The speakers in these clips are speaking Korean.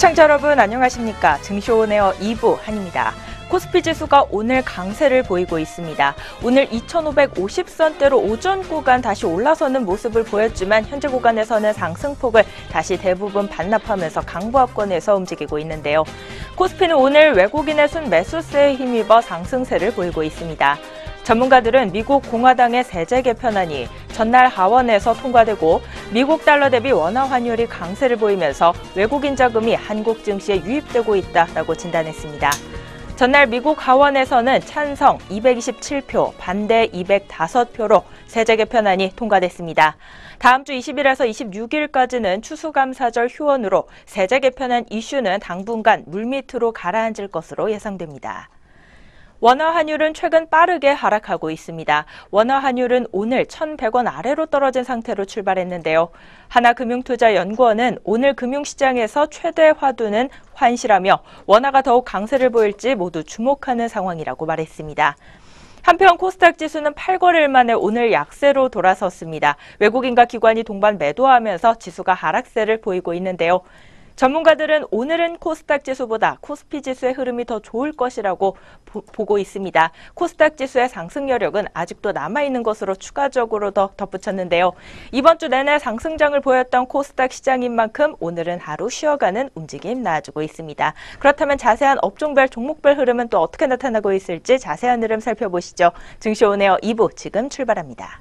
시청자 여러분 안녕하십니까. 증시온에어 2부 한입니다. 코스피 지수가 오늘 강세를 보이고 있습니다. 오늘 2550선대로 오전 구간 다시 올라서는 모습을 보였지만 현재 구간에서는 상승폭을 다시 대부분 반납하면서 강보합권에서 움직이고 있는데요. 코스피는 오늘 외국인의 순매수세에 힘입어 상승세를 보이고 있습니다. 전문가들은 미국 공화당의 세제 개편안이 전날 하원에서 통과되고 미국 달러 대비 원화 환율이 강세를 보이면서 외국인 자금이 한국 증시에 유입되고 있다라고 진단했습니다. 전날 미국 하원에서는 찬성 227표, 반대 205표로 세제 개편안이 통과됐습니다. 다음 주 20일에서 26일까지는 추수감사절 휴원으로 세제 개편안 이슈는 당분간 물밑으로 가라앉을 것으로 예상됩니다. 원화 환율은 최근 빠르게 하락하고 있습니다. 원화 환율은 오늘 1,100원 아래로 떨어진 상태로 출발했는데요. 하나금융투자연구원은 오늘 금융시장에서 최대 화두는 환시라며 원화가 더욱 강세를 보일지 모두 주목하는 상황이라고 말했습니다. 한편 코스닥 지수는 8거래일 만에 오늘 약세로 돌아섰습니다. 외국인과 기관이 동반 매도하면서 지수가 하락세를 보이고 있는데요. 전문가들은 오늘은 코스닥 지수보다 코스피 지수의 흐름이 더 좋을 것이라고 보고 있습니다. 코스닥 지수의 상승 여력은 아직도 남아있는 것으로 추가적으로 더 덧붙였는데요. 이번 주 내내 상승장을 보였던 코스닥 시장인 만큼 오늘은 하루 쉬어가는 움직임 나아지고 있습니다. 그렇다면 자세한 업종별 종목별 흐름은 또 어떻게 나타나고 있을지 자세한 흐름 살펴보시죠. 증시온에어 2부 지금 출발합니다.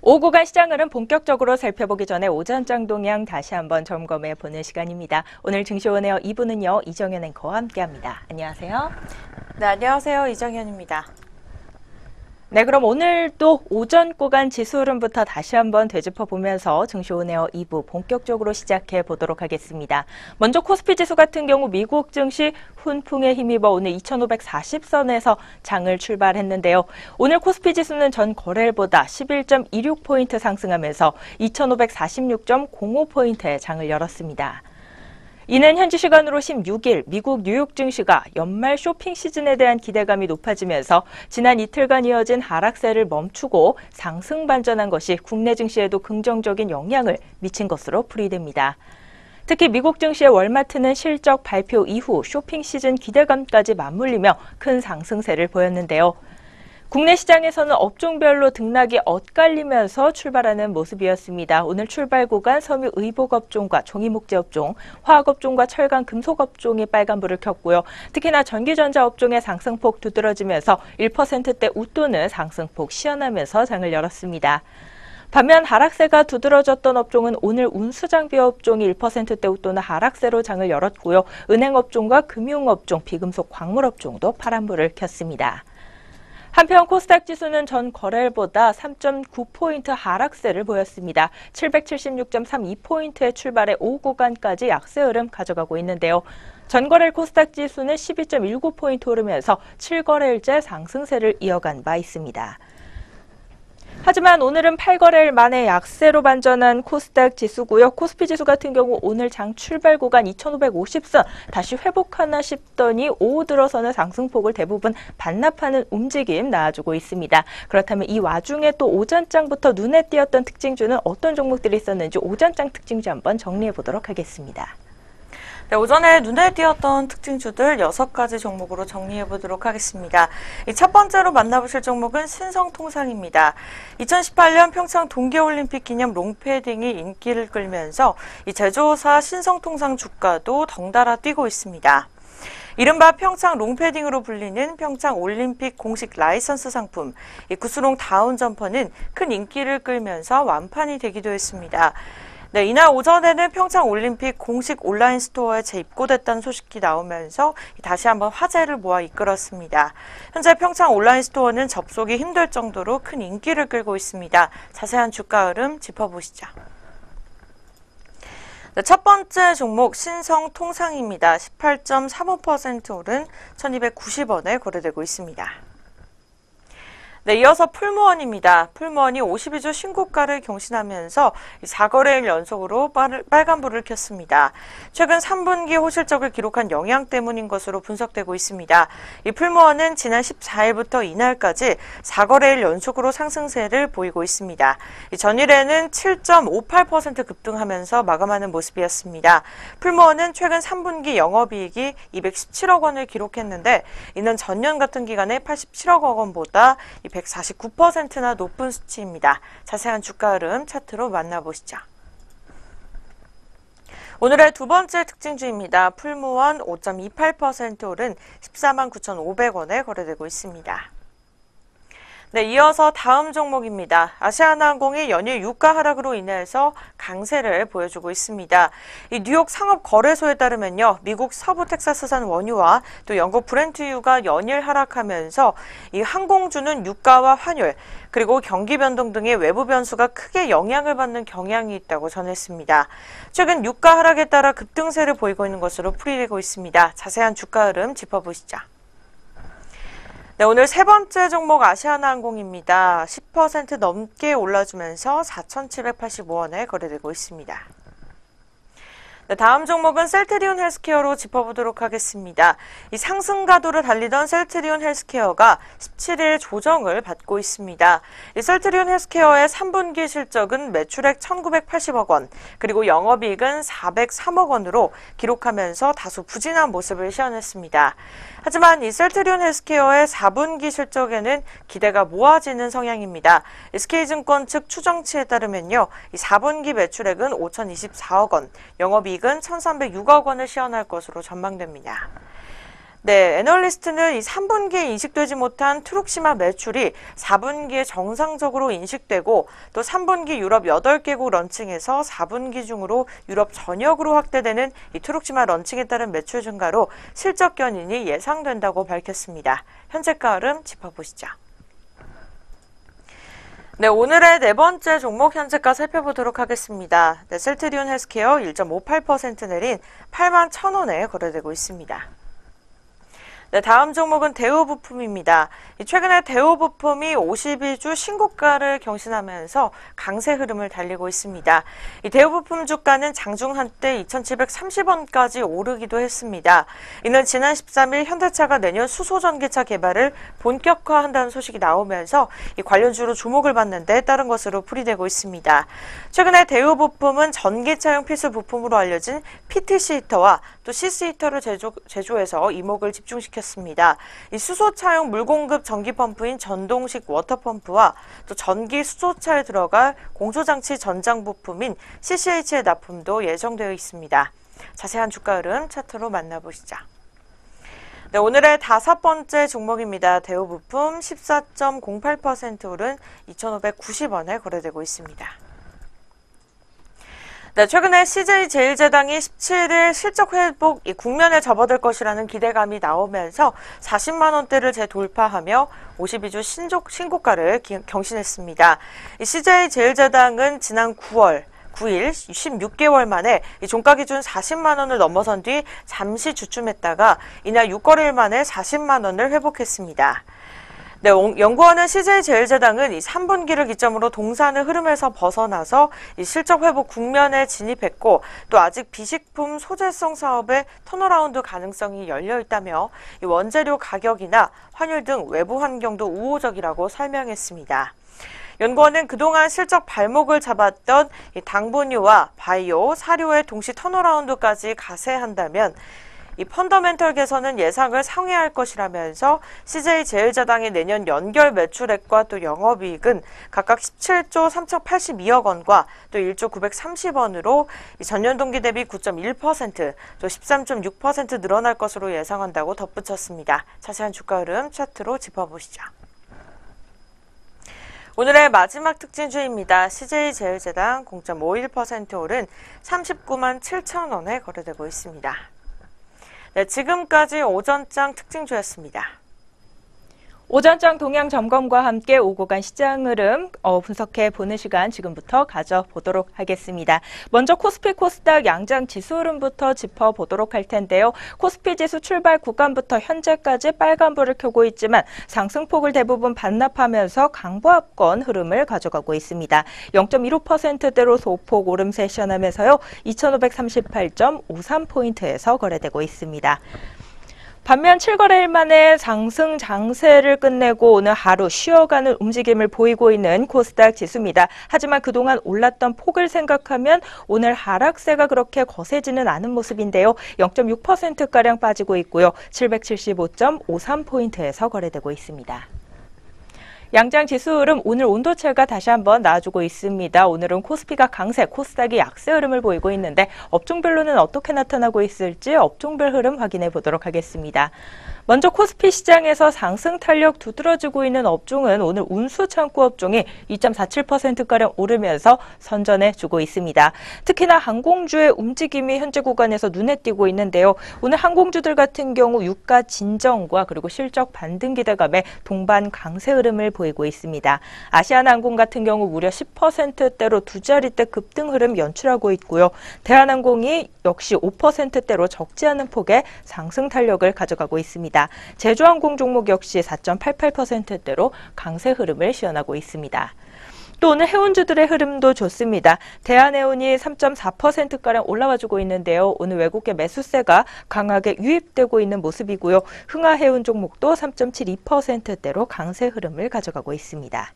오구간 시장 흐름 본격적으로 살펴보기 전에 오전장 동향 다시 한번 점검해 보는 시간입니다. 오늘 증시온에어 2부는요. 이정현 앵커와 함께합니다. 안녕하세요. 네, 안녕하세요. 이정현입니다. 네, 그럼 오늘도 오전 구간 지수 흐름부터 다시 한번 되짚어보면서 증시온에어 2부 본격적으로 시작해 보도록 하겠습니다. 먼저 코스피 지수 같은 경우 미국 증시 훈풍에 힘입어 오늘 2540선에서 장을 출발했는데요. 오늘 코스피 지수는 전 거래일보다 11.26포인트 상승하면서 2546.05포인트의 장을 열었습니다. 이는 현지 시간으로 16일 미국 뉴욕 증시가 연말 쇼핑 시즌에 대한 기대감이 높아지면서 지난 이틀간 이어진 하락세를 멈추고 상승 반전한 것이 국내 증시에도 긍정적인 영향을 미친 것으로 풀이됩니다. 특히 미국 증시의 월마트는 실적 발표 이후 쇼핑 시즌 기대감까지 맞물리며 큰 상승세를 보였는데요. 국내 시장에서는 업종별로 등락이 엇갈리면서 출발하는 모습이었습니다. 오늘 출발 구간 섬유 의복업종과 종이목재업종, 화학업종과 철강 금속업종이 빨간불을 켰고요. 특히나 전기전자 업종의 상승폭 두드러지면서 1%대 웃도는 상승폭 시연하면서 장을 열었습니다. 반면 하락세가 두드러졌던 업종은 오늘 운수장비 업종이 1%대 웃도는 하락세로 장을 열었고요. 은행업종과 금융업종, 비금속 광물업종도 파란불을 켰습니다. 한편 코스닥 지수는 전 거래일보다 3.9포인트 하락세를 보였습니다. 776.32포인트의 출발에 오후 구간까지 약세 흐름 가져가고 있는데요. 전 거래일 코스닥 지수는 12.19포인트 오르면서 7거래일째 상승세를 이어간 바 있습니다. 하지만 오늘은 8거래일 만에 약세로 반전한 코스닥 지수고요. 코스피 지수 같은 경우 오늘 장 출발 구간 2550선 다시 회복하나 싶더니 오후 들어서는 상승폭을 대부분 반납하는 움직임 나와주고 있습니다. 그렇다면 이 와중에 또 오전장부터 눈에 띄었던 특징주는 어떤 종목들이 있었는지 오전장 특징주 한번 정리해 보도록 하겠습니다. 네, 오전에 눈에 띄었던 특징주들 6가지 종목으로 정리해 보도록 하겠습니다. 첫 번째로 만나보실 종목은 신성통상입니다. 2018년 평창 동계올림픽 기념 롱패딩이 인기를 끌면서 이 제조사 신성통상 주가도 덩달아 뛰고 있습니다. 이른바 평창 롱패딩으로 불리는 평창 올림픽 공식 라이선스 상품, 이 구스롱 다운 점퍼는 큰 인기를 끌면서 완판이 되기도 했습니다. 네, 이날 오전에는 평창 올림픽 공식 온라인 스토어에 재입고됐다는 소식이 나오면서 다시 한번 화제를 모아 이끌었습니다. 현재 평창 온라인 스토어는 접속이 힘들 정도로 큰 인기를 끌고 있습니다. 자세한 주가 흐름 짚어보시죠. 네, 첫 번째 종목 신성통상입니다. 18.35% 오른 1290원에 거래되고 있습니다. 네, 이어서 풀무원입니다. 풀무원이 52주 신고가를 경신하면서 4거래일 연속으로 빨간불을 켰습니다. 최근 3분기 호실적을 기록한 영향 때문인 것으로 분석되고 있습니다. 이 풀무원은 지난 14일부터 이날까지 4거래일 연속으로 상승세를 보이고 있습니다. 전일에는 7.58% 급등하면서 마감하는 모습이었습니다. 풀무원은 최근 3분기 영업이익이 217억 원을 기록했는데 이는 전년 같은 기간에 87억 원보다 149%나 높은 수치입니다. 자세한 주가 흐름 차트로 만나보시죠. 오늘의 두 번째 특징주입니다. 풀무원 5.28% 오른 14만 9,500원에 거래되고 있습니다. 네, 이어서 다음 종목입니다. 아시아나항공이 연일 유가 하락으로 인해서 강세를 보여주고 있습니다. 이 뉴욕 상업거래소에 따르면요, 미국 서부 텍사스산 원유와 또 영국 브렌트유가 연일 하락하면서 이 항공주는 유가와 환율 그리고 경기 변동 등의 외부 변수가 크게 영향을 받는 경향이 있다고 전했습니다. 최근 유가 하락에 따라 급등세를 보이고 있는 것으로 풀이되고 있습니다. 자세한 주가 흐름 짚어보시죠. 네, 오늘 세 번째 종목 아시아나항공입니다. 10% 넘게 올라주면서 4,785원에 거래되고 있습니다. 네, 다음 종목은 셀트리온 헬스케어로 짚어보도록 하겠습니다. 이 상승 가도를 달리던 셀트리온 헬스케어가 17일 조정을 받고 있습니다. 이 셀트리온 헬스케어의 3분기 실적은 매출액 1,980억 원, 그리고 영업이익은 403억 원으로 기록하면서 다소 부진한 모습을 시현했습니다. 하지만 이 셀트리온 헬스케어의 4분기 실적에는 기대가 모아지는 성향입니다. SK증권 측 추정치에 따르면요, 이 4분기 매출액은 5,024억 원, 영업이익은 1,306억 원을 시현할 것으로 전망됩니다. 네, 애널리스트는 이 3분기에 인식되지 못한 트룩시마 매출이 4분기에 정상적으로 인식되고 또 3분기 유럽 8개국 런칭에서 4분기 중으로 유럽 전역으로 확대되는 이 트룩시마 런칭에 따른 매출 증가로 실적 견인이 예상된다고 밝혔습니다. 현재가 흐름 짚어보시죠. 네, 오늘의 네 번째 종목 현재가 살펴보도록 하겠습니다. 네, 셀트리온 헬스케어 1.58% 내린 81,000원에 거래되고 있습니다. 네, 다음 종목은 대우부품입니다. 최근에 대우부품이 52주 신고가를 경신하면서 강세 흐름을 달리고 있습니다. 이 대우부품 주가는 장중 한때 2,730원까지 오르기도 했습니다. 이는 지난 13일 현대차가 내년 수소전기차 개발을 본격화한다는 소식이 나오면서 이 관련주로 주목을 받는 데 따른 것으로 풀이되고 있습니다. 최근에 대우부품은 전기차용 필수 부품으로 알려진 PTC 히터와 또 CC 히터를 제조해서 이목을 집중시켰습니다. 이 수소차용 물공급 전기펌프인 전동식 워터펌프와 또 전기 수소차에 들어갈 공조장치 전장 부품인 CCH의 납품도 예정되어 있습니다. 자세한 주가 흐름 차트로 만나보시죠. 네, 오늘의 다섯 번째 종목입니다. 대우부품 14.08% 오른 2,590원에 거래되고 있습니다. 네, 최근에 CJ제일제당이 17일 실적 회복 국면에 접어들 것이라는 기대감이 나오면서 40만 원대를 재돌파하며 52주 신고가를 경신했습니다. CJ제일제당은 지난 9일 16개월 만에 종가 기준 40만 원을 넘어선 뒤 잠시 주춤했다가 이날 6거래일 만에 40만 원을 회복했습니다. 네, 연구원은 CJ제일제당은 이 3분기를 기점으로 동사는 흐름에서 벗어나서 이 실적 회복 국면에 진입했고 또 아직 비식품 소재성 사업의 턴어라운드 가능성이 열려 있다며 이 원재료 가격이나 환율 등 외부 환경도 우호적이라고 설명했습니다. 연구원은 그동안 실적 발목을 잡았던 이 당분유와 바이오, 사료의 동시 턴어라운드까지 가세한다면 이 펀더멘털 개선은 예상을 상회할 것이라면서 CJ제일제당의 내년 연결 매출액과 또 영업이익은 각각 17조 3,082억 원과 또 1조 930원으로 전년 동기 대비 9.1%, 또 13.6% 늘어날 것으로 예상한다고 덧붙였습니다. 자세한 주가 흐름 차트로 짚어보시죠. 오늘의 마지막 특징주입니다. CJ제일제당 0.51% 오른 39만 7천원에 거래되고 있습니다. 네, 지금까지 오전장 특징주였습니다. 오전장 동향 점검과 함께 오고 간 시장 흐름 분석해 보는 시간 지금부터 가져보도록 하겠습니다. 먼저 코스피 코스닥 양장 지수 흐름부터 짚어보도록 할 텐데요. 코스피 지수 출발 구간부터 현재까지 빨간불을 켜고 있지만 상승폭을 대부분 반납하면서 강보합권 흐름을 가져가고 있습니다. 0.15%대로 소폭 오름 세션하면서요. 2538.53포인트에서 거래되고 있습니다. 반면 7거래일 만에 상승 장세를 끝내고 오늘 하루 쉬어가는 움직임을 보이고 있는 코스닥 지수입니다. 하지만 그동안 올랐던 폭을 생각하면 오늘 하락세가 그렇게 거세지는 않은 모습인데요. 0.6%가량 빠지고 있고요. 775.53포인트에서 거래되고 있습니다. 양장 지수 흐름 오늘 온도차가 다시 한번 나와주고 있습니다. 오늘은 코스피가 강세, 코스닥이 약세 흐름을 보이고 있는데 업종별로는 어떻게 나타나고 있을지 업종별 흐름 확인해 보도록 하겠습니다. 먼저 코스피 시장에서 상승 탄력 두드러지고 있는 업종은 오늘 운수 창구 업종이 2.47%가량 오르면서 선전해주고 있습니다. 특히나 항공주의 움직임이 현재 구간에서 눈에 띄고 있는데요. 오늘 항공주들 같은 경우 유가 진정과 그리고 실적 반등 기대감에 동반 강세 흐름을 보이고 있습니다. 아시아나항공 같은 경우 무려 10%대로 두 자릿대 급등 흐름 연출하고 있고요. 대한항공이 역시 5%대로 적지 않은 폭의 상승 탄력을 가져가고 있습니다. 제주항공 종목 역시 4.88%대로 강세 흐름을 시현하고 있습니다. 또 오늘 해운주들의 흐름도 좋습니다. 대한해운이 3.4%가량 올라와주고 있는데요. 오늘 외국계 매수세가 강하게 유입되고 있는 모습이고요. 흥하해운 종목도 3.72%대로 강세 흐름을 가져가고 있습니다.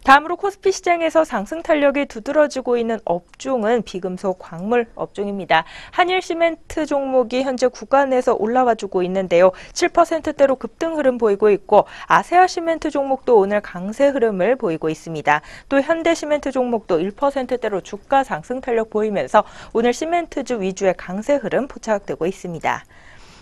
다음으로 코스피 시장에서 상승 탄력이 두드러지고 있는 업종은 비금속 광물 업종입니다. 한일시멘트 종목이 현재 구간에서 올라와주고 있는데요. 7%대로 급등 흐름 보이고 있고 아세아시멘트 종목도 오늘 강세 흐름을 보이고 있습니다. 또 현대시멘트 종목도 1%대로 주가 상승 탄력 보이면서 오늘 시멘트주 위주의 강세 흐름 포착되고 있습니다.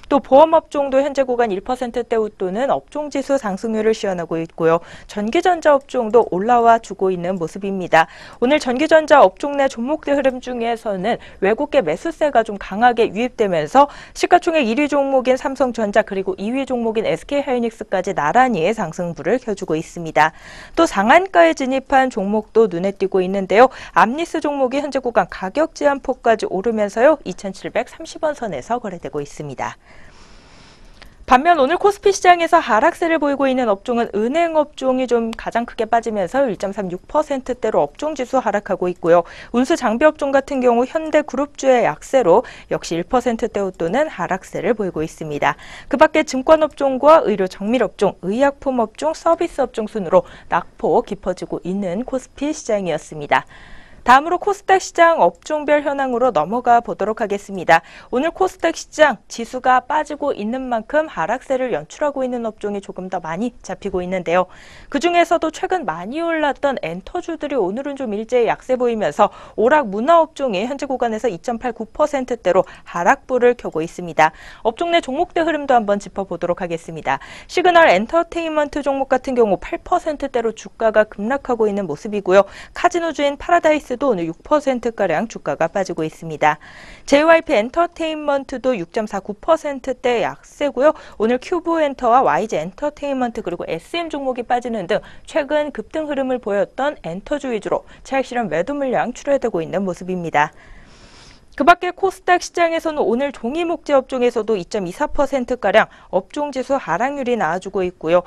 또 보험업종도 현재 구간 1%대 웃도는 업종지수 상승률을 시현하고 있고요. 전기전자 업종도 올라와 주고 있는 모습입니다. 오늘 전기전자 업종 내 종목들 흐름 중에서는 외국계 매수세가 좀 강하게 유입되면서 시가총액 1위 종목인 삼성전자 그리고 2위 종목인 SK하이닉스까지 나란히 상승불을 켜주고 있습니다. 또 상한가에 진입한 종목도 눈에 띄고 있는데요. 암리스 종목이 현재 구간 가격 제한폭까지 오르면서요. 2,730원 선에서 거래되고 있습니다. 반면 오늘 코스피 시장에서 하락세를 보이고 있는 업종은 은행 업종이 좀 가장 크게 빠지면서 1.36%대로 업종지수 하락하고 있고요. 운수 장비 업종 같은 경우 현대그룹주의 약세로 역시 1%대 웃도는 하락세를 보이고 있습니다. 그 밖에 증권업종과 의료 정밀업종, 의약품업종, 서비스업종 순으로 낙폭 깊어지고 있는 코스피 시장이었습니다. 다음으로 코스닥 시장 업종별 현황으로 넘어가 보도록 하겠습니다. 오늘 코스닥 시장 지수가 빠지고 있는 만큼 하락세를 연출하고 있는 업종이 조금 더 많이 잡히고 있는데요. 그중에서도 최근 많이 올랐던 엔터주들이 오늘은 좀 일제히 약세 보이면서 오락 문화 업종이 현재 구간에서 2.89%대로 하락불을 켜고 있습니다. 업종 내 종목대 흐름도 한번 짚어보도록 하겠습니다. 시그널 엔터테인먼트 종목 같은 경우 8%대로 주가가 급락하고 있는 모습이고요. 카지노주인 파라다이스 도 오늘 6%가량 주가가 빠지고 있습니다. JYP 엔터테인먼트도 6.49%대 약세고요. 오늘 큐브엔터와 YG 엔터테인먼트 그리고 SM 종목이 빠지는 등 최근 급등 흐름을 보였던 엔터주 위주로 차익 실현 매도 물량 출회되고 있는 모습입니다. 그 밖에 코스닥 시장에서는 오늘 종이목재 업종에서도 2.24%가량 업종지수 하락률이 나와주고 있고요.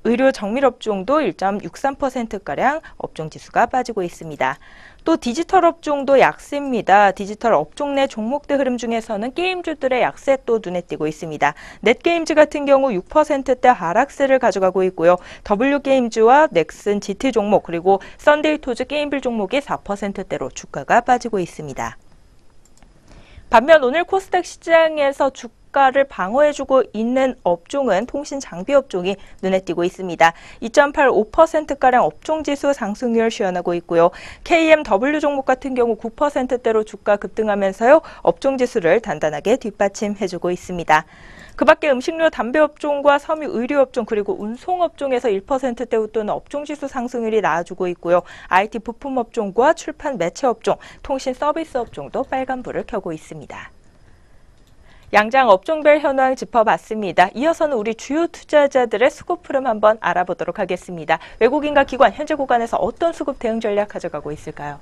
의료 정밀업종도 1.63%가량 업종지수가 빠지고 있습니다. 또 디지털 업종도 약세입니다. 디지털 업종 내 종목대 흐름 중에서는 게임주들의 약세 또 눈에 띄고 있습니다. 넷게임즈 같은 경우 6%대 하락세를 가져가고 있고요. W게임즈와 넥슨 GT 종목 그리고 썬데이토즈 게임빌 종목이 4%대로 주가가 빠지고 있습니다. 반면 오늘 코스닥 시장에서 주가를 방어해주고 있는 업종은 통신 장비 업종이 눈에 띄고 있습니다. 2.85%가량 업종지수 상승률 시현하고 있고요. KMW 종목 같은 경우 9%대로 주가 급등하면서요. 업종지수를 단단하게 뒷받침해주고 있습니다. 그 밖에 음식료 담배 업종과 섬유 의료 업종 그리고 운송 업종에서 1%대 웃도는 업종지수 상승률이 나와주고 있고요. IT 부품 업종과 출판 매체 업종, 통신 서비스 업종도 빨간불을 켜고 있습니다. 양장 업종별 현황 짚어봤습니다. 이어서는 우리 주요 투자자들의 수급 흐름 한번 알아보도록 하겠습니다. 외국인과 기관, 현재 구간에서 어떤 수급 대응 전략 가져가고 있을까요?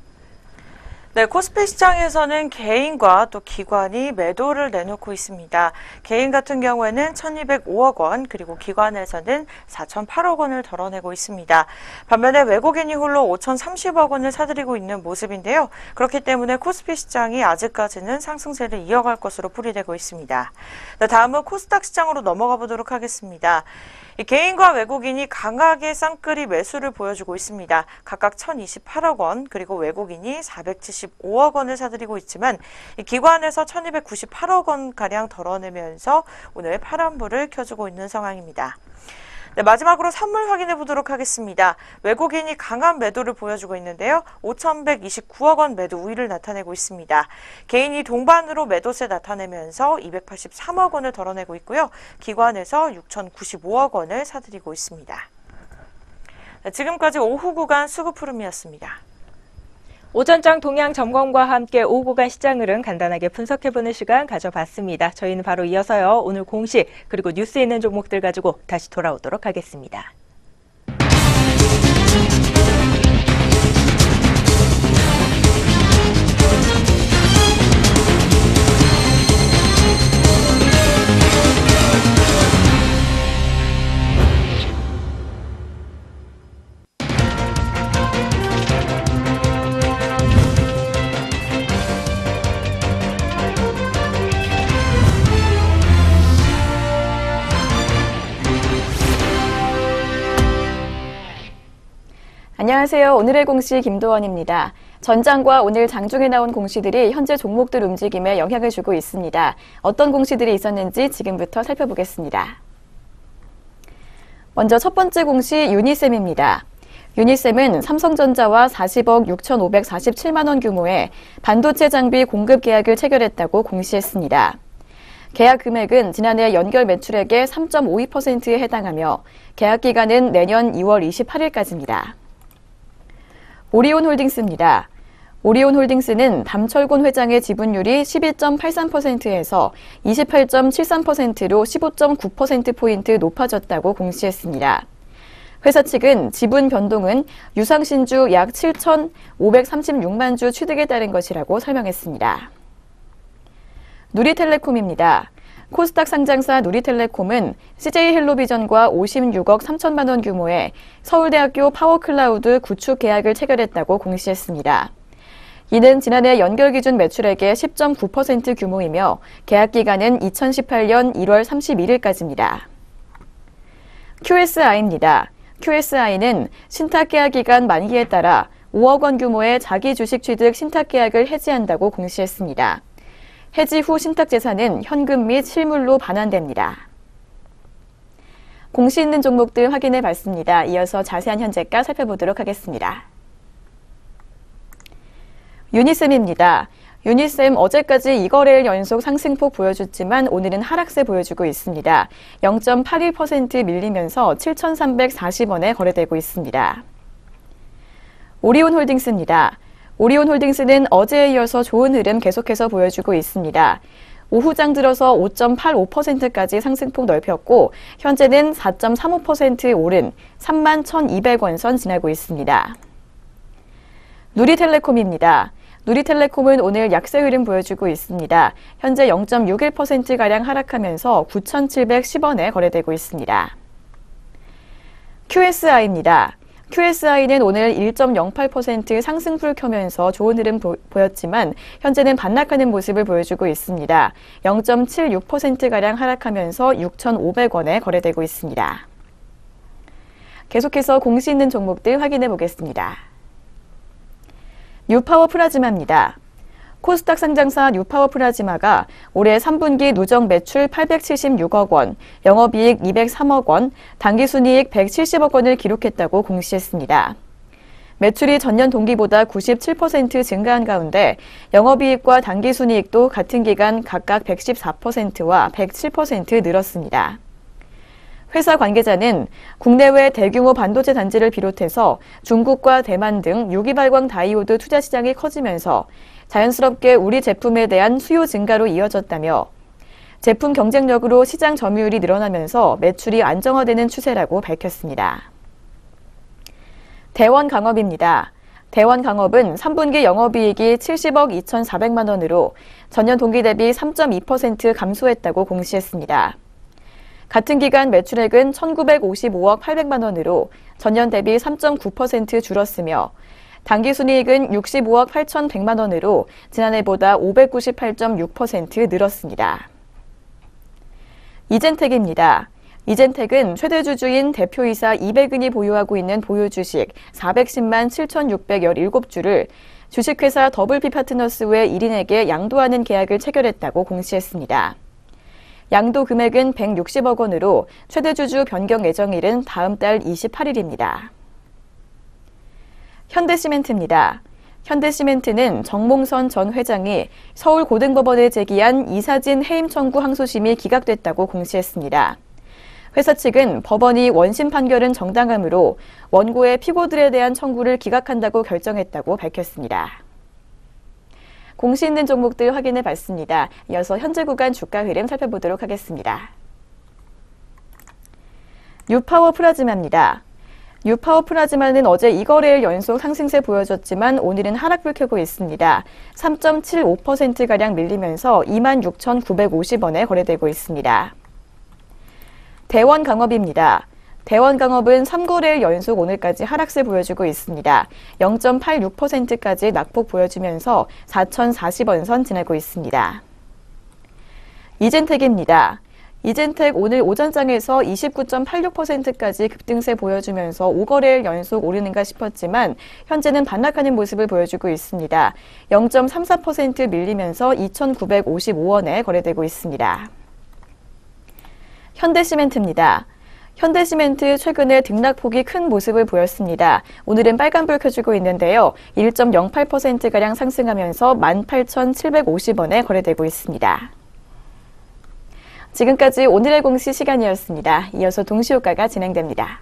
네, 코스피 시장에서는 개인과 또 기관이 매도를 내놓고 있습니다. 개인 같은 경우에는 1,205억 원, 그리고 기관에서는 4,008억 원을 덜어내고 있습니다. 반면에 외국인이 홀로 5,030억 원을 사들이고 있는 모습인데요. 그렇기 때문에 코스피 시장이 아직까지는 상승세를 이어갈 것으로 풀이되고 있습니다. 네, 다음은 코스닥 시장으로 넘어가 보도록 하겠습니다. 개인과 외국인이 강하게 쌍끌이 매수를 보여주고 있습니다. 각각 1,028억 원, 그리고 외국인이 475억 원을 사들이고 있지만 기관에서 1,298억 원가량 덜어내면서 오늘 파란불을 켜주고 있는 상황입니다. 네, 마지막으로 선물 확인해 보도록 하겠습니다. 외국인이 강한 매도를 보여주고 있는데요. 5,129억 원 매도 우위를 나타내고 있습니다. 개인이 동반으로 매도세 나타내면서 283억 원을 덜어내고 있고요. 기관에서 6,095억 원을 사들이고 있습니다. 네, 지금까지 오후 구간 수급 흐름이었습니다. 오전장 동향 점검과 함께 오후 구간 시장 흐름 간단하게 분석해보는 시간 가져봤습니다. 저희는 바로 이어서요. 오늘 공시 그리고 뉴스에 있는 종목들 가지고 다시 돌아오도록 하겠습니다. 안녕하세요. 오늘의 공시 김도원입니다. 전장과 오늘 장중에 나온 공시들이 현재 종목들 움직임에 영향을 주고 있습니다. 어떤 공시들이 있었는지 지금부터 살펴보겠습니다. 먼저 첫 번째 공시 유니셈입니다. 유니셈은 삼성전자와 40억 6,547만 원 규모의 반도체 장비 공급 계약을 체결했다고 공시했습니다. 계약 금액은 지난해 연결 매출액의 3.52%에 해당하며 계약 기간은 내년 2월 28일까지입니다. 오리온홀딩스입니다. 오리온홀딩스는 담철곤 회장의 지분율이 12.83%에서 28.73%로 15.9%포인트 높아졌다고 공시했습니다. 회사 측은 지분 변동은 유상신주 약 7,536만 주 취득에 따른 것이라고 설명했습니다. 누리텔레콤입니다. 코스닥 상장사 누리텔레콤은 CJ헬로비전과 56억 3천만 원 규모의 서울대학교 파워클라우드 구축 계약을 체결했다고 공시했습니다. 이는 지난해 연결기준 매출액의 10.9% 규모이며 계약 기간은 2018년 1월 31일까지입니다. QSI입니다. QSI는 신탁 계약 기간 만기에 따라 5억 원 규모의 자기 주식 취득 신탁 계약을 해지한다고 공시했습니다. 해지 후 신탁 재산은 현금 및 실물로 반환됩니다. 공시 있는 종목들 확인해 봤습니다. 이어서 자세한 현재가 살펴보도록 하겠습니다. 유니셈입니다. 유니셈 어제까지 2거래일 연속 상승폭 보여줬지만 오늘은 하락세 보여주고 있습니다. 0.81% 밀리면서 7,340원에 거래되고 있습니다. 오리온홀딩스입니다. 오리온홀딩스는 어제에 이어서 좋은 흐름 계속해서 보여주고 있습니다. 오후장 들어서 5.85%까지 상승폭 넓혔고 현재는 4.35% 오른 31,200원 선 지나고 있습니다. 누리텔레콤입니다. 누리텔레콤은 오늘 약세 흐름 보여주고 있습니다. 현재 0.61%가량 하락하면서 9,710원에 거래되고 있습니다. QSI입니다. QSI는 오늘 1.08% 상승풀 켜면서 좋은 흐름 보였지만 현재는 반락하는 모습을 보여주고 있습니다. 0.76%가량 하락하면서 6,500원에 거래되고 있습니다. 계속해서 공시 있는 종목들 확인해 보겠습니다. 뉴파워 플라즈마입니다. 코스닥 상장사 뉴파워 플라즈마가 올해 3분기 누적 매출 876억 원, 영업이익 203억 원, 당기순이익 170억 원을 기록했다고 공시했습니다. 매출이 전년 동기보다 97% 증가한 가운데 영업이익과 당기순이익도 같은 기간 각각 114%와 107% 늘었습니다. 회사 관계자는 국내외 대규모 반도체 단지를 비롯해서 중국과 대만 등 유기발광 다이오드 투자 시장이 커지면서 자연스럽게 우리 제품에 대한 수요 증가로 이어졌다며 제품 경쟁력으로 시장 점유율이 늘어나면서 매출이 안정화되는 추세라고 밝혔습니다. 대원강업입니다. 대원강업은 3분기 영업이익이 70억 2,400만 원으로 전년 동기 대비 3.2% 감소했다고 공시했습니다. 같은 기간 매출액은 1,955억 800만 원으로 전년 대비 3.9% 줄었으며 당기순이익은 65억 8,100만 원으로 지난해보다 598.6% 늘었습니다. 이젠텍입니다. 이젠텍은 최대 주주인 대표이사 이백은이 보유하고 있는 보유주식 410만 7,617주를 주식회사 더블피 파트너스의 1인에게 양도하는 계약을 체결했다고 공시했습니다. 양도 금액은 160억 원으로 최대 주주 변경 예정일은 다음 달 28일입니다. 현대시멘트입니다. 현대시멘트는 정몽선 전 회장이 서울고등법원에 제기한 이사진 해임 청구 항소심이 기각됐다고 공시했습니다. 회사 측은 법원이 원심 판결은 정당하므로 원고의 피고들에 대한 청구를 기각한다고 결정했다고 밝혔습니다. 공시 있는 종목들 확인해 봤습니다. 이어서 현재 구간 주가 흐름 살펴보도록 하겠습니다. 유파워 플라즈마입니다. 유파워 플라즈마는 어제 2거래일 연속 상승세 보여줬지만 오늘은 하락불 켜고 있습니다. 3.75%가량 밀리면서 26,950원에 거래되고 있습니다. 대원강업입니다. 대원강업은 3거래일 연속 오늘까지 하락세 보여주고 있습니다. 0.86%까지 낙폭 보여주면서 4,040원 선 지나고 있습니다. 이젠텍입니다. 이젠텍 오늘 오전장에서 29.86%까지 급등세 보여주면서 5거래일 연속 오르는가 싶었지만 현재는 반락하는 모습을 보여주고 있습니다. 0.34% 밀리면서 2,955원에 거래되고 있습니다. 현대시멘트입니다. 현대시멘트 최근에 등락폭이 큰 모습을 보였습니다. 오늘은 빨간불 켜주고 있는데요. 1.08%가량 상승하면서 18,750원에 거래되고 있습니다. 지금까지 오늘의 공시 시간이었습니다. 이어서 동시효과가 진행됩니다.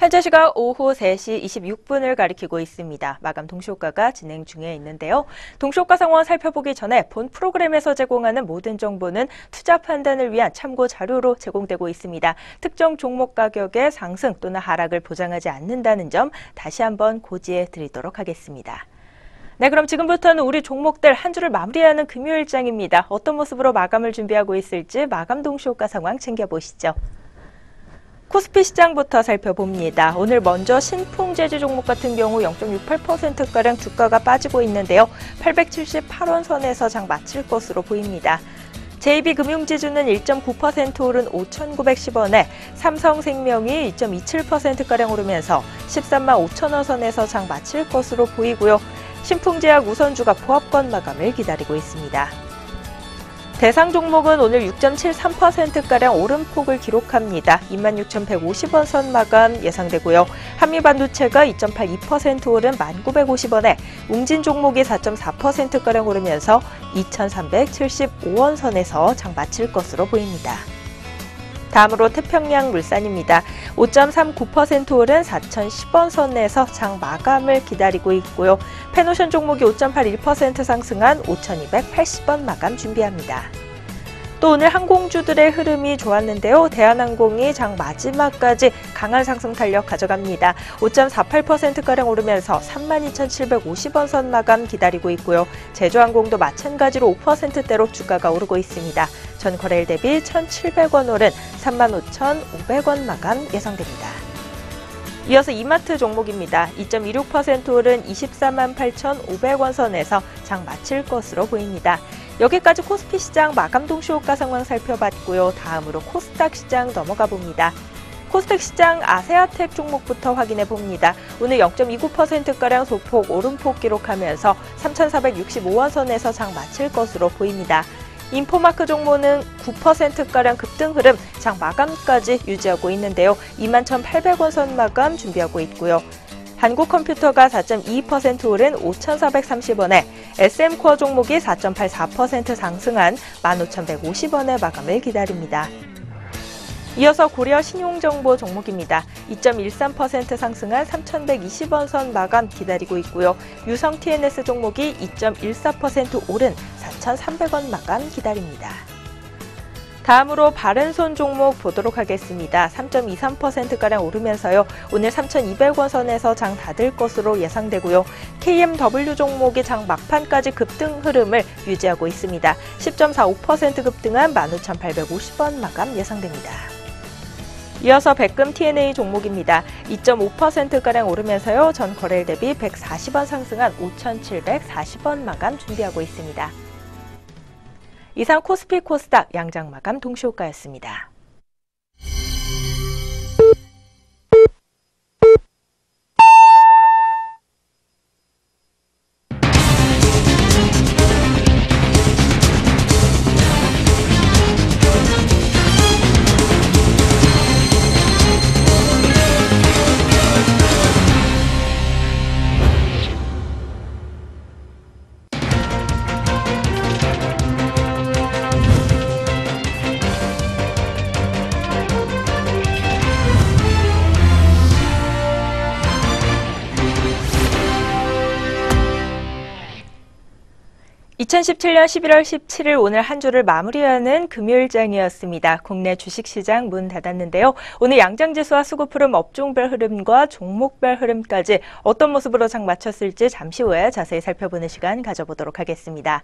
현재 시각 오후 3시 26분을 가리키고 있습니다. 마감 동시효과가 진행 중에 있는데요. 동시효과 상황 살펴보기 전에 본 프로그램에서 제공하는 모든 정보는 투자 판단을 위한 참고 자료로 제공되고 있습니다. 특정 종목 가격의 상승 또는 하락을 보장하지 않는다는 점 다시 한번 고지해 드리도록 하겠습니다. 네, 그럼 지금부터는 우리 종목들 한 주를 마무리하는 금요일장입니다. 어떤 모습으로 마감을 준비하고 있을지 마감 동시효과 상황 챙겨보시죠. 코스피 시장부터 살펴봅니다. 오늘 먼저 신풍제주 종목 같은 경우 0.68%가량 주가가 빠지고 있는데요. 878원 선에서 장 마칠 것으로 보입니다. JB금융지주는 1.9% 오른 5,910원에 삼성생명이 2.27%가량 오르면서 13만 5천원 선에서 장 마칠 것으로 보이고요. 신풍제약 우선주가 보합권 마감을 기다리고 있습니다. 대상 종목은 오늘 6.73%가량 오름폭을 기록합니다. 26,150원 선 마감 예상되고요. 한미반도체가 2.82% 오른 1,950원에 웅진 종목이 4.4%가량 오르면서 2,375원 선에서 장 마칠 것으로 보입니다. 다음으로 태평양물산입니다. 5.39% 오른 4,010원 선에서 장 마감을 기다리고 있고요. 페노션 종목이 5.81% 상승한 5,280원 마감 준비합니다. 또 오늘 항공주들의 흐름이 좋았는데요. 대한항공이 장 마지막까지 강한 상승 탄력 가져갑니다. 5.48%가량 오르면서 32,750원 선 마감 기다리고 있고요. 제주항공도 마찬가지로 5%대로 주가가 오르고 있습니다. 전 거래일 대비 1,700원 오른 35,500원 마감 예상됩니다. 이어서 이마트 종목입니다. 2.26% 오른 248,500원 선에서 장 마칠 것으로 보입니다. 여기까지 코스피 시장 마감 동시효과 상황 살펴봤고요. 다음으로 코스닥 시장 넘어가 봅니다. 코스닥 시장 아세아텍 종목부터 확인해 봅니다. 오늘 0.29%가량 소폭 오름폭 기록하면서 3,465원 선에서 장 마칠 것으로 보입니다. 인포마크 종목은 9%가량 급등 흐름 장 마감까지 유지하고 있는데요. 21,800원 선 마감 준비하고 있고요. 한국컴퓨터가 4.22% 오른 5,430원에 SM코어 종목이 4.84% 상승한 15,150원의 마감을 기다립니다. 이어서 고려 신용정보 종목입니다. 2.13% 상승한 3,120원 선 마감 기다리고 있고요. 유성 TNS 종목이 2.14% 오른 4,300원 마감 기다립니다. 다음으로 바른손 종목 보도록 하겠습니다. 3.23%가량 오르면서요. 오늘 3,200원 선에서 장 닫을 것으로 예상되고요. KMW 종목이 장 막판까지 급등 흐름을 유지하고 있습니다. 10.45% 급등한 15,850원 마감 예상됩니다. 이어서 백금 TNA 종목입니다. 2.5%가량 오르면서요. 전 거래일 대비 140원 상승한 5,740원 마감 준비하고 있습니다. 이상 코스피 코스닥 양장 마감 동시효과였습니다. (2017년 11월 17일) 오늘 한 주를 마무리하는 금요일장이었습니다. 국내 주식시장 문 닫았는데요. 오늘 양장지수와 수급흐름, 업종별 흐름과 종목별 흐름까지 어떤 모습으로 장 마쳤을지 잠시 후에 자세히 살펴보는 시간 가져보도록 하겠습니다.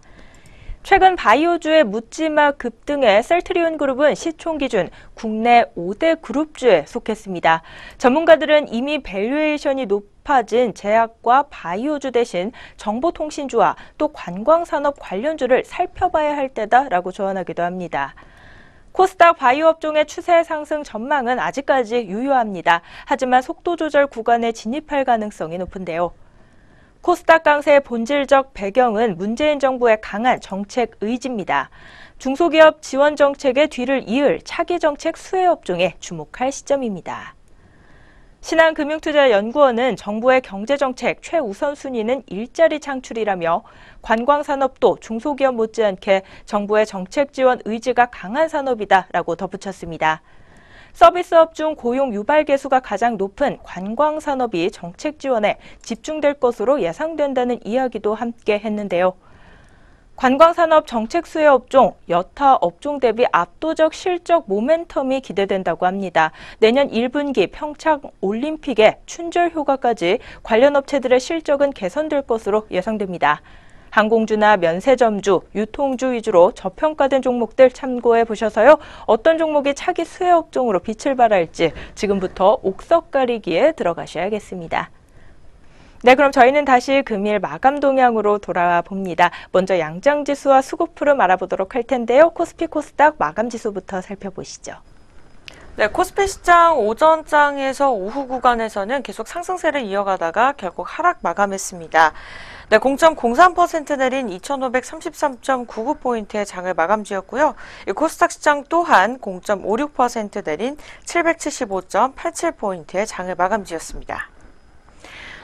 최근 바이오주의 묻지마 급등에 셀트리온 그룹은 시총 기준 국내 5대 그룹주에 속했습니다. 전문가들은 이미 밸류에이션이 높아진 제약과 바이오주 대신 정보통신주와 또 관광산업 관련주를 살펴봐야 할 때다라고 조언하기도 합니다. 코스닥 바이오 업종의 추세 상승 전망은 아직까지 유효합니다. 하지만 속도 조절 구간에 진입할 가능성이 높은데요. 코스닥 강세의 본질적 배경은 문재인 정부의 강한 정책 의지입니다. 중소기업 지원 정책의 뒤를 이을 차기 정책 수혜 업종에 주목할 시점입니다. 신한금융투자연구원은 정부의 경제정책 최우선 순위는 일자리 창출이라며 관광산업도 중소기업 못지않게 정부의 정책 지원 의지가 강한 산업이다라고 덧붙였습니다. 서비스업 중 고용 유발 개수가 가장 높은 관광산업이 정책 지원에 집중될 것으로 예상된다는 이야기도 함께 했는데요. 관광산업 정책 수혜 업종, 여타 업종 대비 압도적 실적 모멘텀이 기대된다고 합니다. 내년 1분기 평창 올림픽의 춘절 효과까지 관련 업체들의 실적은 개선될 것으로 예상됩니다. 항공주나 면세점주, 유통주 위주로 저평가된 종목들 참고해 보셔서요. 어떤 종목이 차기 수혜 업종으로 빛을 발할지 지금부터 옥석 가리기에 들어가셔야겠습니다. 네, 그럼 저희는 다시 금일 마감 동향으로 돌아와 봅니다. 먼저 양장지수와 수급흐름 알아보도록 할 텐데요. 코스피 코스닥 마감 지수부터 살펴보시죠. 네, 코스피 시장 오전장에서 오후 구간에서는 계속 상승세를 이어가다가 결국 하락 마감했습니다. 네, 0.03% 내린 2,533.99포인트의 장을 마감 지었고요. 코스닥 시장 또한 0.56% 내린 775.87포인트의 장을 마감 지었습니다.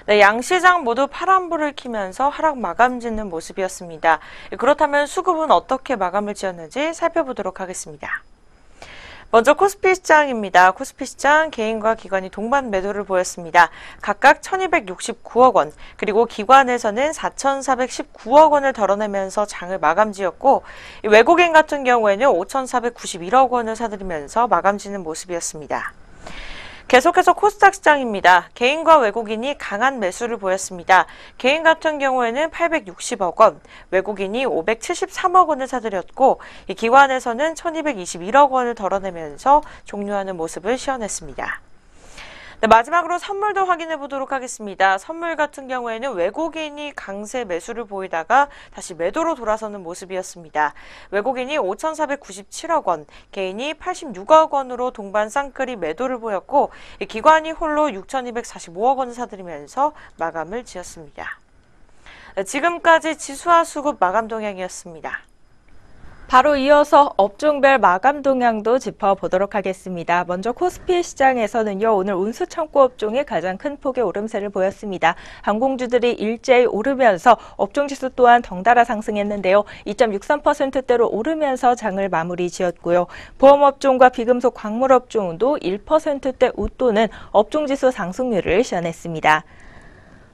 네, 양시장 모두 파란불을 켜면서 하락 마감 짓는 모습이었습니다. 그렇다면 수급은 어떻게 마감을 지었는지 살펴보도록 하겠습니다. 먼저 코스피 시장입니다. 코스피 시장 개인과 기관이 동반 매도를 보였습니다. 각각 1,269억 원, 그리고 기관에서는 4,419억 원을 덜어내면서 장을 마감 지었고, 외국인 같은 경우에는 5,491억 원을 사들이면서 마감 짓는 모습이었습니다. 계속해서 코스닥 시장입니다. 개인과 외국인이 강한 매수를 보였습니다. 개인 같은 경우에는 860억 원, 외국인이 573억 원을 사들였고, 이 기관에서는 1221억 원을 덜어내면서 종료하는 모습을 시현했습니다. 네, 마지막으로 선물도 확인해 보도록 하겠습니다. 선물 같은 경우에는 외국인이 강세 매수를 보이다가 다시 매도로 돌아서는 모습이었습니다. 외국인이 5,497억 원, 개인이 86억 원으로 동반 쌍끌이 매도를 보였고, 기관이 홀로 6,245억 원을 사들이면서 마감을 지었습니다. 네, 지금까지 지수와 수급 마감 동향이었습니다. 바로 이어서 업종별 마감 동향도 짚어보도록 하겠습니다. 먼저 코스피 시장에서는요, 오늘 운수창고 업종이 가장 큰 폭의 오름세를 보였습니다. 항공주들이 일제히 오르면서 업종지수 또한 덩달아 상승했는데요. 2.63%대로 오르면서 장을 마무리 지었고요. 보험업종과 비금속 광물업종도 1%대 웃도는 업종지수 상승률을 시현했습니다.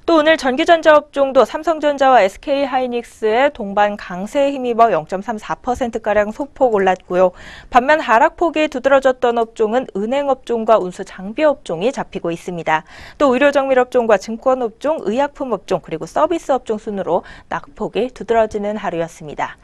또 오늘 전기전자 업종도 삼성전자와 SK하이닉스의 동반 강세에 힘입어 0.34%가량 소폭 올랐고요. 반면 하락폭이 두드러졌던 업종은 은행업종과 운수장비업종이 잡히고 있습니다. 또 의료정밀업종과 증권업종, 의약품업종, 그리고 서비스업종 순으로 낙폭이 두드러지는 하루였습니다.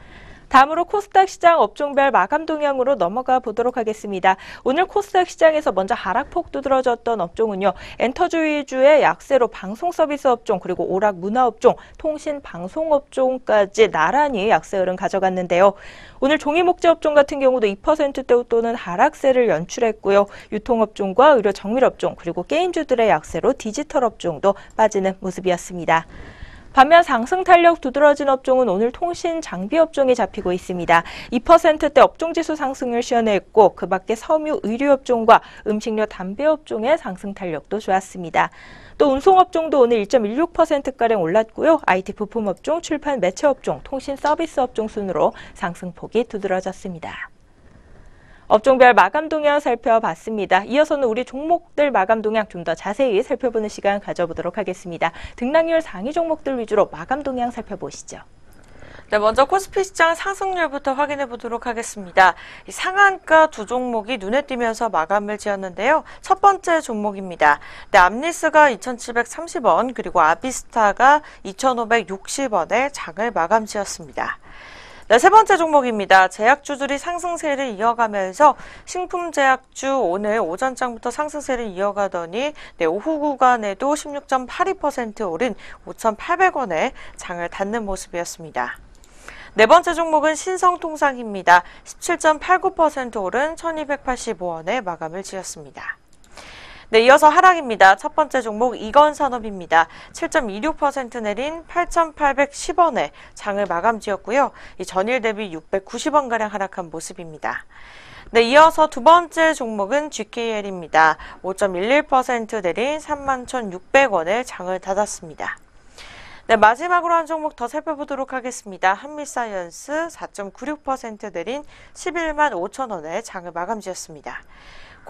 다음으로 코스닥 시장 업종별 마감 동향으로 넘어가 보도록 하겠습니다. 오늘 코스닥 시장에서 먼저 하락폭 두드러졌던 업종은요, 엔터주 위주의 약세로 방송 서비스 업종, 그리고 오락 문화 업종, 통신 방송 업종까지 나란히 약세 흐름 가져갔는데요. 오늘 종이 목재 업종 같은 경우도 2%대 또는 하락세를 연출했고요. 유통업종과 의료 정밀업종, 그리고 게임주들의 약세로 디지털 업종도 빠지는 모습이었습니다. 반면 상승 탄력 두드러진 업종은 오늘 통신 장비 업종이 잡히고 있습니다. 2%대 업종지수 상승을 시현했고, 그 밖에 섬유 의류 업종과 음식료 담배 업종의 상승 탄력도 좋았습니다. 또 운송업종도 오늘 1.16%가량 올랐고요. IT 부품 업종, 출판 매체 업종, 통신 서비스 업종 순으로 상승폭이 두드러졌습니다. 업종별 마감 동향 살펴봤습니다. 이어서는 우리 종목들 마감 동향 좀 더 자세히 살펴보는 시간 가져보도록 하겠습니다. 등락률 상위 종목들 위주로 마감 동향 살펴보시죠. 네, 먼저 코스피 시장 상승률부터 확인해 보도록 하겠습니다. 이 상한가 두 종목이 눈에 띄면서 마감을 지었는데요. 첫 번째 종목입니다. 네, 암리스가 2,730원, 그리고 아비스타가 2,560원에 장을 마감 지었습니다. 네, 세 번째 종목입니다. 제약주들이 상승세를 이어가면서 식품제약주 오늘 오전장부터 상승세를 이어가더니 오후 구간에도 16.82% 오른 5,800원에 장을 닫는 모습이었습니다. 네 번째 종목은 신성통상입니다. 17.89% 오른 1,285원에 마감을 지었습니다. 네, 이어서 하락입니다. 첫 번째 종목 이건산업입니다. 7.26% 내린 8,810원에 장을 마감 지었고요. 이 전일 대비 690원가량 하락한 모습입니다. 네, 이어서 두 번째 종목은 GKL입니다. 5.11% 내린 31,600원에 장을 닫았습니다. 네, 마지막으로 한 종목 더 살펴보도록 하겠습니다. 한미사이언스 4.96% 내린 11만 5천 원에 장을 마감 지었습니다.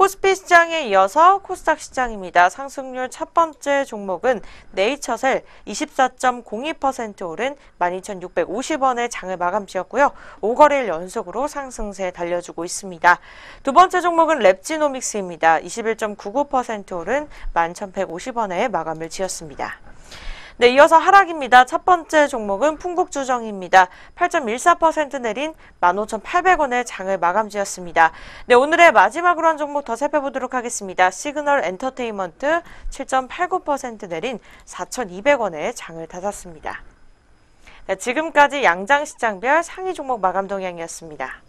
코스피 시장에 이어서 코스닥 시장입니다. 상승률 첫 번째 종목은 네이처셀 24.02% 오른 12,650원의 장을 마감 지었고요. 5거래일 연속으로 상승세 달려주고 있습니다. 두 번째 종목은 랩지노믹스입니다. 21.99% 오른 11,150원에 마감을 지었습니다. 네, 이어서 하락입니다. 첫 번째 종목은 풍국주정입니다. 8.14% 내린 15,800원의 장을 마감 지었습니다. 네, 오늘의 마지막으로 한 종목 더 살펴보도록 하겠습니다. 시그널 엔터테인먼트 7.89% 내린 4,200원의 장을 닫았습니다. 네, 지금까지 양장시장별 상위 종목 마감 동향이었습니다.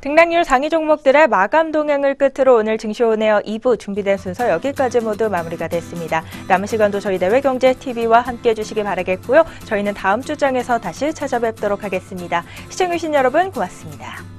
등락률 상위 종목들의 마감 동향을 끝으로 오늘 증시온에어 2부 준비된 순서 여기까지 모두 마무리가 됐습니다. 남은 시간도 저희 내외경제TV와 함께해 주시기 바라겠고요. 저희는 다음 주장에서 다시 찾아뵙도록 하겠습니다. 시청해주신 여러분 고맙습니다.